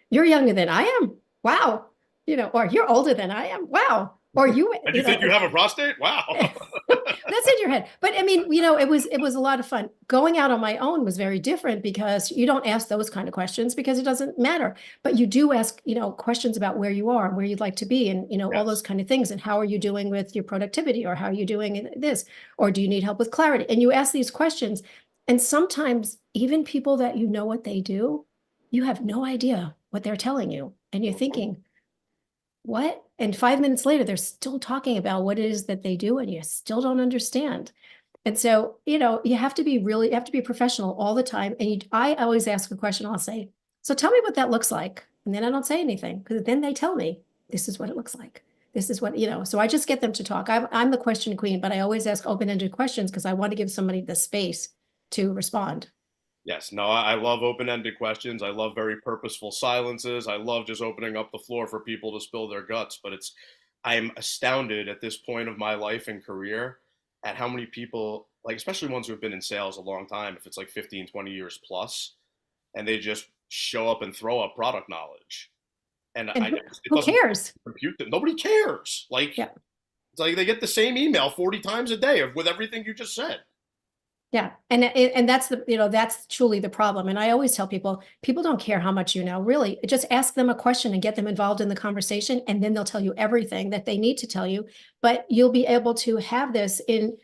you're younger than I am. Wow. You know, or you're older than I am. Wow. Or you, And you think you have a prostate? Wow. That's in your head. But I mean, it was a lot of fun. Going out on my own was very different because you don't ask those kind of questions because it doesn't matter. But you do ask, questions about where you are and where you'd like to be and, all those kind of things. And how are you doing with your productivity, or how are you doing in this? Or do you need help with clarity? And you ask these questions. And sometimes even people that what they do, you have no idea what they're telling you. And you're thinking, what? And 5 minutes later, they're still talking about what it is that they do, and you still don't understand. And so, you have to be professional all the time. And I always ask a question. I'll say, so tell me what that looks like. And then I don't say anything, because then they tell me, this is what it looks like. This is what, so I just get them to talk. I'm the question queen, but I always ask open-ended questions because I want to give somebody the space to respond. Yes, no, I love open-ended questions. I love very purposeful silences. I love just opening up the floor for people to spill their guts. But I'm astounded at this point of my life and career at how many people, like especially ones who have been in sales a long time, if it's like 15, 20 years plus, and they just show up and throw up product knowledge. And who cares? Compute them. Nobody cares. Like, yeah. It's like they get the same email 40 times a day with everything you just said. Yeah. And that's that's truly the problem. And I always tell people don't care how much you know, really. Just ask them a question and get them involved in the conversation. And then they'll tell you everything that they need to tell you. But you'll be able to have this in,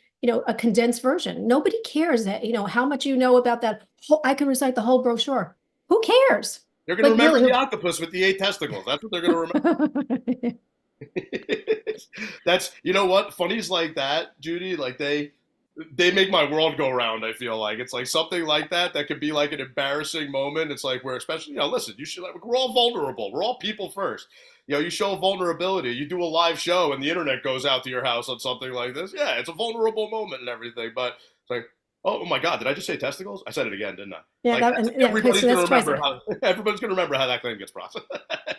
a condensed version. Nobody cares that, how much you know about that. I can recite the whole brochure. Who cares? They're going to remember the octopus with the 8 testicles. That's what they're going to remember. That's, what? Funnies like that, Judy, like they make my world go round. I feel like it's like something like that could be like an embarrassing moment. It's like where, especially, listen, we're all vulnerable. We're all people first. You show vulnerability. You do a live show and the internet goes out to your house on something like this. Yeah, it's a vulnerable moment and everything. But it's like, oh my God, did I just say testicles? I said it again, didn't I? Yeah, everybody's going to remember how that claim gets processed.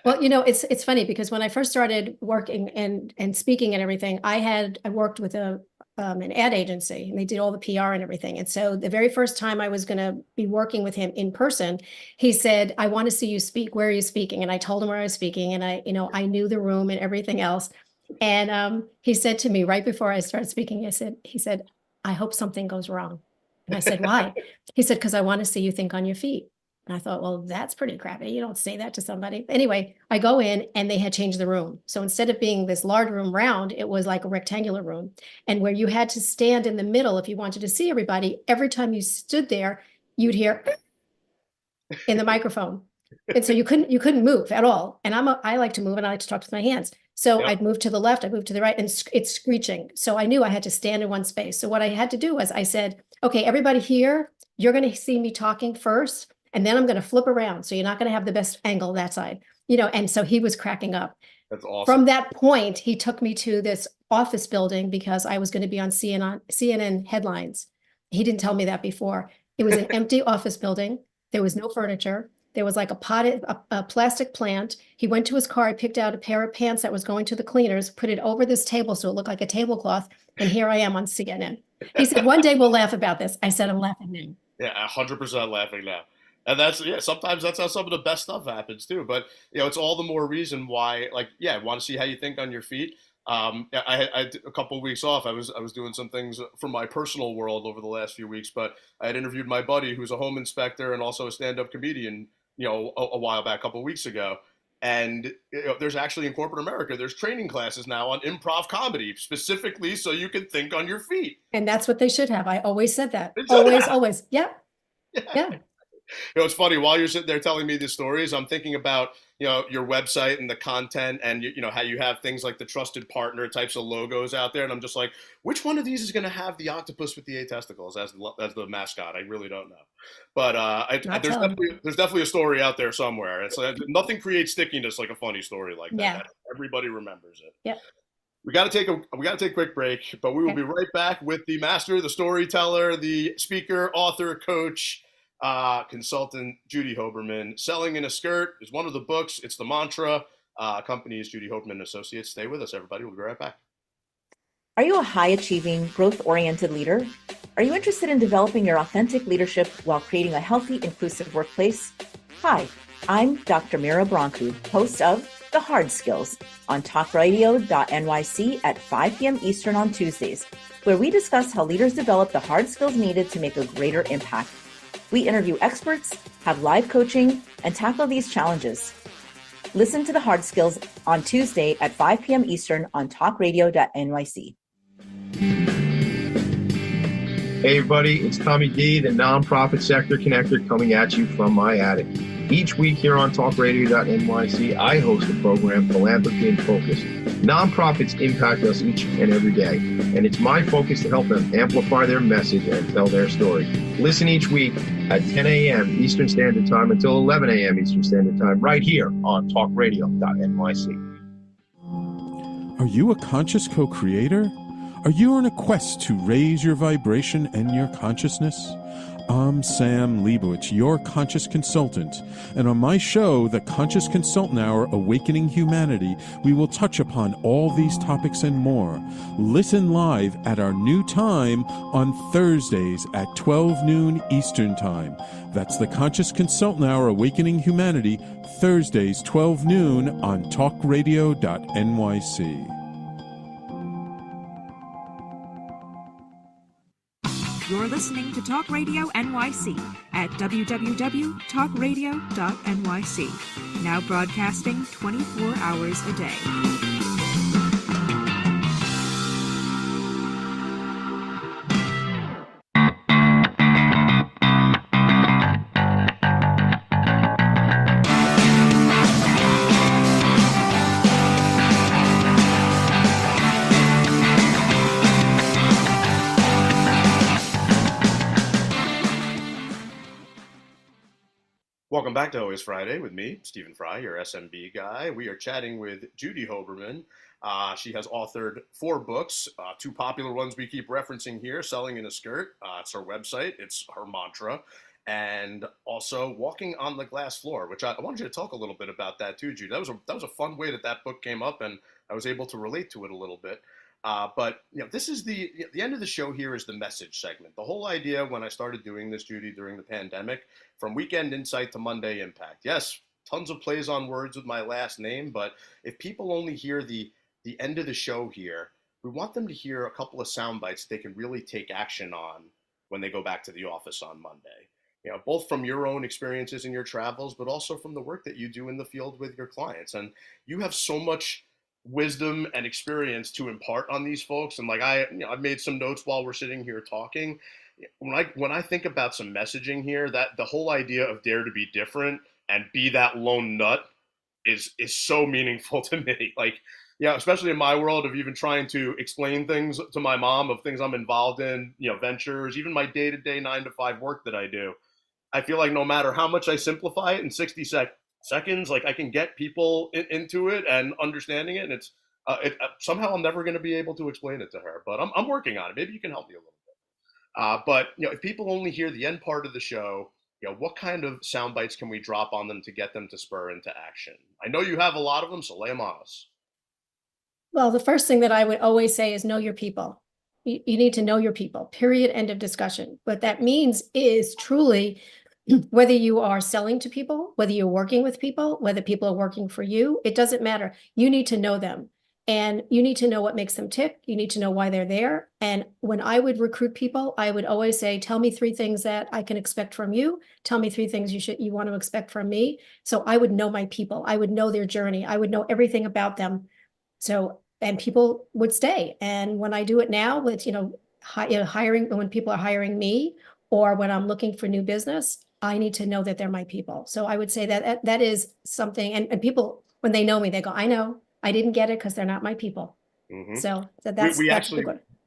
Well, it's funny because when I first started working and speaking and everything, I worked with an ad agency, and they did all the PR and everything. And so the very first time I was going to be working with him in person, he said, I want to see you speak. Where are you speaking? And I told him where I was speaking, and I knew the room and everything else. And he said to me right before I started speaking, he said, I hope something goes wrong. And I said, why? He said, because I want to see you think on your feet. And I thought, well, that's pretty crappy. You don't say that to somebody. Anyway, I go in and they had changed the room. So instead of being this large room round, it was like a rectangular room. And where you had to stand in the middle if you wanted to see everybody, every time you stood there, you'd hear in the microphone. And so you couldn't move at all. And I like to move and I like to talk with my hands. So I'd move to the left, I'd move to the right, and it's screeching. So I knew I had to stand in one space. So what I had to do was I said, okay, everybody here, you're going to see me talking first, and then I'm going to flip around. So you're not going to have the best angle that side, and so he was cracking up. That's awesome. From that point, he took me to this office building because I was going to be on CNN headlines. He didn't tell me that before. It was an empty office building. There was no furniture. There was like a plastic plant. He went to his car, he picked out a pair of pants that was going to the cleaners, put it over this table so it looked like a tablecloth, and here I am on CNN. He said, one day we'll laugh about this. I said, I'm laughing now. Yeah, 100% laughing now. And sometimes that's how some of the best stuff happens too. But, it's all the more reason why, I want to see how you think on your feet. I had a couple of weeks off. I was doing some things from my personal world over the last few weeks, but I had interviewed my buddy who's a home inspector and also a stand-up comedian, a while back, a couple of weeks ago. And there's actually in corporate America, there's training classes now on improv comedy, specifically so you can think on your feet. And that's what they should have. I always said that. Always. Yeah. It's funny, while you're sitting there telling me these stories, I'm thinking about, your website and the content and, how you have things like the trusted partner types of logos out there. And I'm just like, which one of these is going to have the octopus with the 8 testicles as the mascot? I really don't know. But there's definitely a story out there somewhere. It's like, nothing creates stickiness like a funny story like that. Yeah. Everybody remembers it. Yeah. We got to take a quick break, but we will be right back with the master, the storyteller, the speaker, author, coach, consultant Judy Hoberman. Selling in a Skirt is one of the books. It's the mantra. Company is Judy Hoberman Associates. Stay with us, everybody. We'll be right back. Are you a high-achieving, growth-oriented leader? Are you interested in developing your authentic leadership while creating a healthy, inclusive workplace? Hi, I'm Dr. Mira Brancu, host of The Hard Skills on talkradio.nyc at 5 p.m. Eastern on Tuesdays, where we discuss how leaders develop the hard skills needed to make a greater impact. We interview experts, have live coaching, and tackle these challenges. Listen to The Hard Skills on Tuesday at 5 p.m. Eastern on talkradio.nyc. Hey everybody, it's Tommy D, the nonprofit sector connector, coming at you from my attic. Each week here on talkradio.nyc, I host the program Philanthropy in Focus. Nonprofits impact us each and every day, and it's my focus to help them amplify their message and tell their story. Listen each week at 10 a.m. Eastern Standard Time until 11 a.m. Eastern Standard Time, right here on talkradio.nyc. Are you a conscious co-creator? Are you on a quest to raise your vibration and your consciousness? I'm Sam Leibowitz, your conscious consultant, and on my show, The Conscious Consultant Hour, Awakening Humanity, we will touch upon all these topics and more. Listen live at our new time on Thursdays at 12 noon Eastern Time. That's The Conscious Consultant Hour, Awakening Humanity, Thursdays, 12 noon on talkradio.nyc. You're listening to Talk Radio NYC at www.talkradio.nyc. Now broadcasting 24 hours a day. Welcome back to Always Friday with me, Stephen Fry, your SMB guy. We are chatting with Judy Hoberman. She has authored 4 books, 2 popular ones we keep referencing here, Selling in a Skirt. It's her website. It's her mantra. And also Walking on the Glass Floor, which I wanted you to talk a little bit about that too, Judy. That was a fun way that book came up, and I was able to relate to it a little bit. But this is the end of the show. Here is the message segment. The whole idea when I started doing this, Judy, during the pandemic, from Weekend Insight to Monday Impact. Yes, tons of plays on words with my last name, but if people only hear the end of the show here, we want them to hear a couple of sound bites they can really take action on when they go back to the office on Monday. Both from your own experiences in your travels, but also from the work that you do in the field with your clients. And you have so much wisdom and experience to impart on these folks. And I've made some notes while we're sitting here talking. When I think about some messaging here, that the whole idea of dare to be different and be that lone nut is so meaningful to me. Especially in my world of even trying to explain things to my mom of things I'm involved in, ventures, even my day-to-day 9-to-5 work that I do. I feel like no matter how much I simplify it in 60 seconds, I can get people into it and understanding it. And somehow I'm never going to be able to explain it to her, but I'm working on it. Maybe you can help me a little bit. But if people only hear the end part of the show, what kind of sound bites can we drop on them to get them to spur into action? I know you have a lot of them, so lay them on us. Well, the first thing that I would always say is know your people. You need to know your people, period, end of discussion. What that means is truly whether you are selling to people, whether you're working with people, whether people are working for you, it doesn't matter. You need to know them. And you need to know what makes them tick. You need to know why they're there. And when I would recruit people, I would always say, tell me 3 things that I can expect from you. Tell me 3 things you want to expect from me. So I would know my people. I would know their journey. I would know everything about them. And people would stay. And when I do it now with, hiring, when people are hiring me or when I'm looking for new business, I need to know that they're my people. So I would say that is something, and people, when they know me, they go, I know. I didn't get it because they're not my people. Mm-hmm. So that's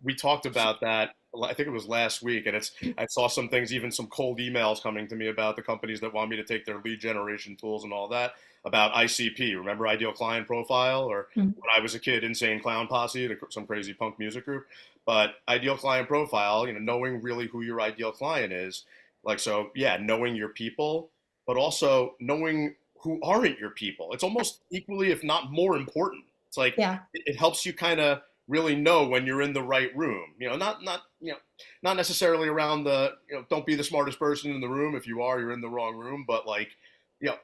we talked about that. I think it was last week, and I saw some things, even some cold emails coming to me about the companies that want me to take their lead generation tools and all that about ICP. Remember Ideal Client Profile, or when I was a kid, Insane Clown Posse, some crazy punk music group. But Ideal Client Profile, knowing really who your ideal client is, knowing your people, but also knowing who aren't your people. It's almost equally, if not more important. It's it helps you kind of really know when you're in the right room. Not necessarily around the, don't be the smartest person in the room. If you are, you're in the wrong room. But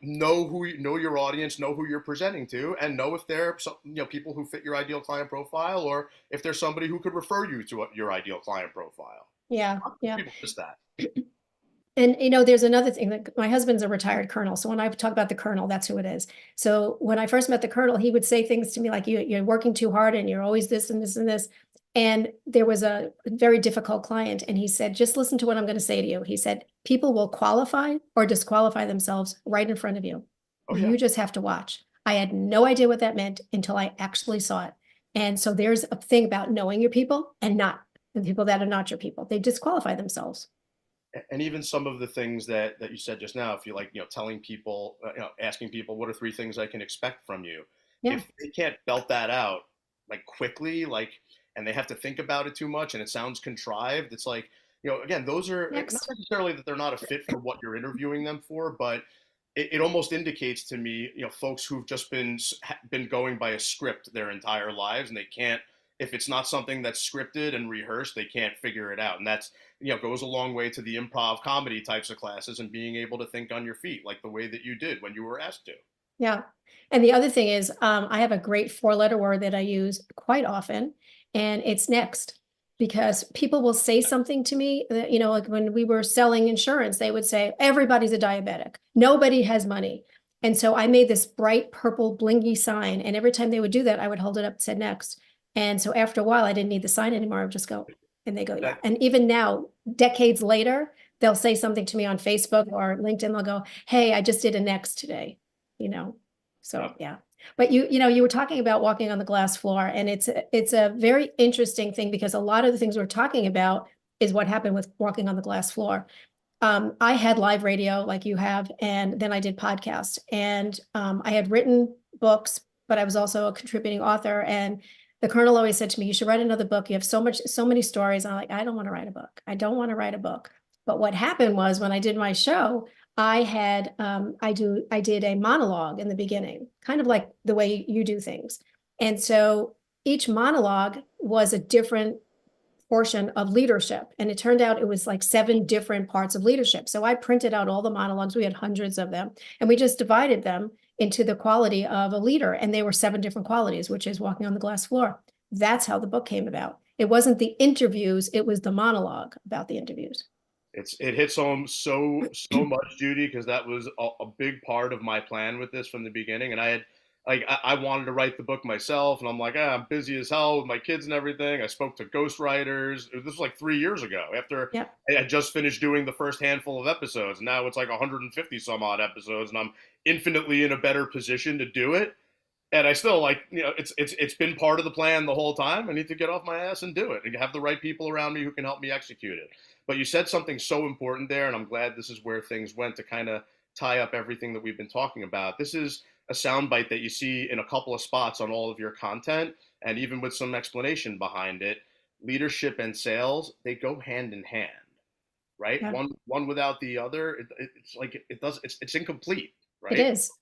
know your audience, know who you're presenting to, and know if they're people who fit your ideal client profile, or if there's somebody who could refer you to your ideal client profile. Yeah, yeah. People miss that. And there's another thing, that my husband's a retired colonel. So when I talk about the colonel, that's who it is. So when I first met the colonel, he would say things to me like, you're working too hard and you're always this and this and this. And there was a very difficult client, and he said, just listen to what I'm going to say to you. He said, people will qualify or disqualify themselves right in front of you. Oh, yeah. You just have to watch. I had no idea what that meant until I actually saw it. And so there's a thing about knowing your people and not the people that are not your people. They disqualify themselves. And even some of the things that you said just now, if you like, telling people, asking people, what are 3 things I can expect from you? Yeah. If they can't belt that out like quickly, and they have to think about it too much and it sounds contrived, it's like, again, those are not necessarily that they're not a fit for what you're interviewing them for, but it almost indicates to me, folks who've just been going by a script their entire lives, and they can't, if it's not something that's scripted and rehearsed, they can't figure it out. And that's, goes a long way to the improv comedy types of classes and being able to think on your feet, like the way that you did when you were asked to. Yeah. And the other thing is, I have a great 4-letter word that I use quite often, and it's next. Because people will say something to me that, like when we were selling insurance, they would say, everybody's a diabetic. Nobody has money. And so I made this bright purple blingy sign. And every time they would do that, I would hold it up and say next. And so after a while, I didn't need the sign anymore. I would just go, and they go, yeah. And even now, decades later, they'll say something to me on Facebook or LinkedIn. They'll go, hey, I just did a next today, So, yeah. But you were talking about walking on the glass floor, and it's a very interesting thing, because a lot of the things we're talking about is what happened with walking on the glass floor. I had live radio like you have, and then I did podcasts, and I had written books, but I was also a contributing author. And the colonel always said to me, you should write another book. You have so many stories. And I'm like, I don't want to write a book. I don't want to write a book. But what happened was, when I did my show, I did a monologue in the beginning, kind of like the way you do things. And so each monologue was a different portion of leadership. And it turned out it was like 7 different parts of leadership. So I printed out all the monologues. We had hundreds of them, and we just divided them into the quality of a leader. And they were 7 different qualities, which is walking on the glass floor. That's how the book came about. It wasn't the interviews, it was the monologue about the interviews. It hits home so much, Judy, because that was a big part of my plan with this from the beginning. And I wanted to write the book myself, and I'm like, I'm busy as hell with my kids and everything. I spoke to ghostwriters. This was like 3 years ago, after I had just finished doing the first handful of episodes. Now it's like 150 some odd episodes, and I'm infinitely in a better position to do it. And I still it's been part of the plan the whole time. I need to get off my ass and do it, and have the right people around me who can help me execute it. But you said something so important there, and I'm glad this is where things went to kind of tie up everything that we've been talking about. This is a soundbite that you see in a couple of spots on all of your content, and even with some explanation behind it. Leadership and sales, they go hand in hand, right? Yeah. One without the other, it's incomplete, right? It is.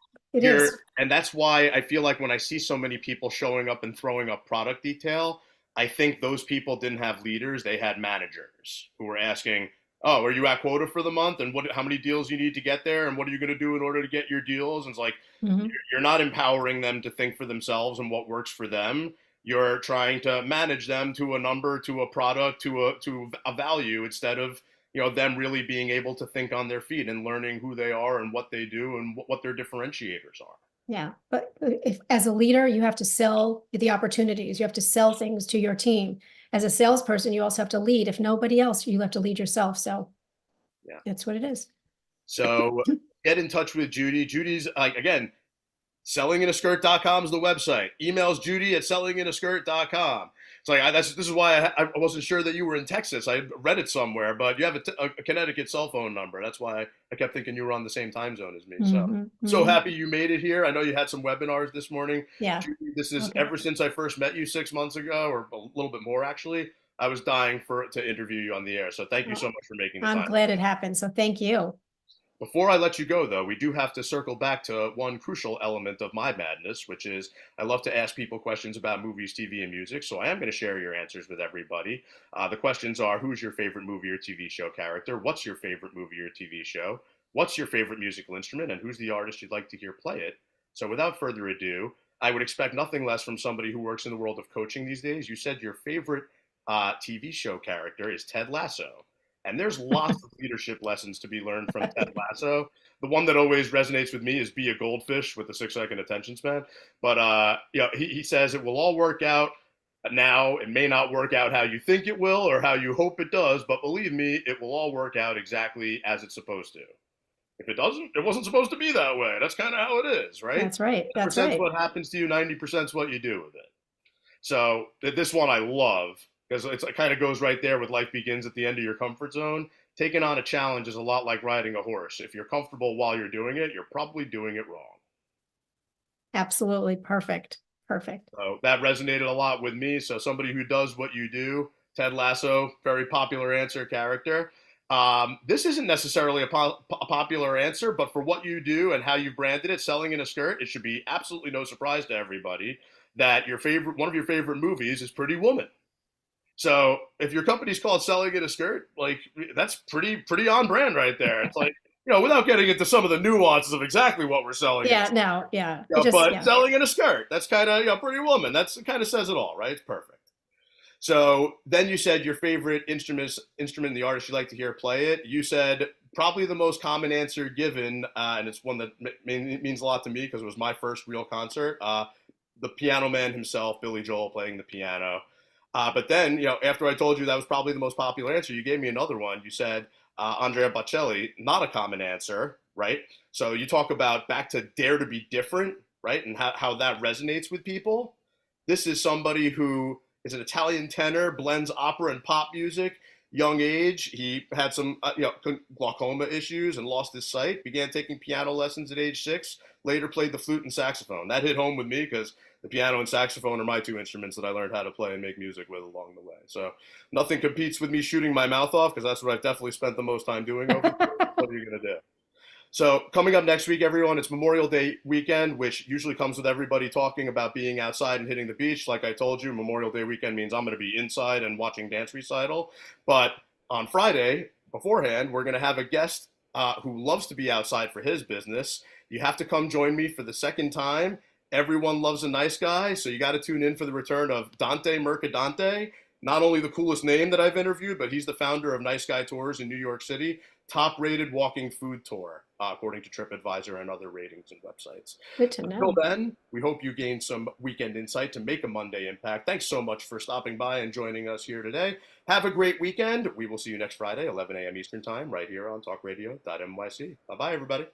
And that's why I feel like when I see so many people showing up and throwing up product detail, I think those people didn't have leaders. They had managers who were asking, oh, are you at quota for the month? And how many deals you need to get there? And what are you going to do in order to get your deals? And it's like, you're not empowering them to think for themselves and what works for them. You're trying to manage them to a number, to a product, to a value, instead of, them really being able to think on their feet and learning who they are and what they do and what their differentiators are. Yeah, but if as a leader, you have to sell the opportunities. You have to sell things to your team. As a salesperson, you also have to lead. If nobody else, you have to lead yourself. So yeah, that's what it is. So get in touch with Judy. Judy's, again, sellinginaskirt.com is the website. Emails Judy at sellinginaskirt.com. It's like, this is why I wasn't sure that you were in Texas. I read it somewhere, but you have a Connecticut cell phone number. That's why I kept thinking you were on the same time zone as me. So happy you made it here. I know you had some webinars this morning. Yeah. Judy, this is ever since I first met you 6 months ago, or a little bit more actually, I was dying to interview you on the air. So thank you so much for making the time. I'm glad it happened. So thank you. Before I let you go, though, we do have to circle back to one crucial element of my madness, which is I love to ask people questions about movies, TV, and music. So I am going to share your answers with everybody. The questions are, who's your favorite movie or TV show character? What's your favorite movie or TV show? what's your favorite musical instrument and who's the artist you'd like to hear play it. So without further ado, I would expect nothing less from somebody who works in the world of coaching these days. You said your favorite TV show character is Ted Lasso. And there's lots of leadership lessons to be learned from Ted Lasso. The one that always resonates with me is be a goldfish with a 6-second attention span. But he says it will all work out now. It may not work out how you think it will or how you hope it does, but believe me, it will all work out exactly as it's supposed to. If it doesn't, it wasn't supposed to be that way. That's kind of how it is, right? That's right. That's 10% right. what happens to you, 90% is what you do with it. So this one I love because it kind of goes right there with life begins at the end of your comfort zone. Taking on a challenge is a lot like riding a horse. If you're comfortable while you're doing it, you're probably doing it wrong. Absolutely. Perfect. Perfect. So that resonated a lot with me. So somebody who does what you do, Ted Lasso, very popular answer character. This isn't necessarily a popular answer, but for what you do and how you branded it, selling in a skirt, it should be absolutely no surprise to everybody that one of your favorite movies is Pretty Woman. So if your company's called Selling in a Skirt, like that's pretty on brand right there. It's like, without getting into some of the nuances of exactly what we're selling. Yeah, no, yeah. Selling in a skirt, that's kind of, Pretty Woman. That's kind of says it all, right? It's perfect. So then you said your favorite instrument, the artist you like to hear play it. You said probably the most common answer given, and it's one that means a lot to me because it was my first real concert. The piano man himself, Billy Joel, playing the piano. But then, after I told you that was probably the most popular answer, you gave me another one. You said Andrea Bocelli, not a common answer, right? So you talk about back to Dare to be Different, right? And how that resonates with people. This is somebody who is an Italian tenor, blends opera and pop music. Young age, he had some glaucoma issues and lost his sight. Began taking piano lessons at age 6. Later played the flute and saxophone. That hit home with me because the piano and saxophone are my 2 instruments that I learned how to play and make music with along the way. So nothing competes with me shooting my mouth off because that's what I've definitely spent the most time doing over here. What are you going to do? So coming up next week, everyone, it's Memorial Day weekend, which usually comes with everybody talking about being outside and hitting the beach. Like I told you, Memorial Day weekend means I'm going to be inside and watching dance recital. But on Friday, beforehand, we're going to have a guest who loves to be outside for his business. You have to come join me for the second time. Everyone loves a nice guy, so you got to tune in for the return of Dante Mercadante. Not only the coolest name that I've interviewed, but he's the founder of Nice Guy Tours in New York City, top-rated walking food tour, according to TripAdvisor and other ratings and websites. Good to know. Until then, we hope you gained some weekend insight to make a Monday impact. Thanks so much for stopping by and joining us here today. Have a great weekend. We will see you next Friday, 11 a.m. Eastern Time, right here on talkradio.nyc. Bye-bye, everybody.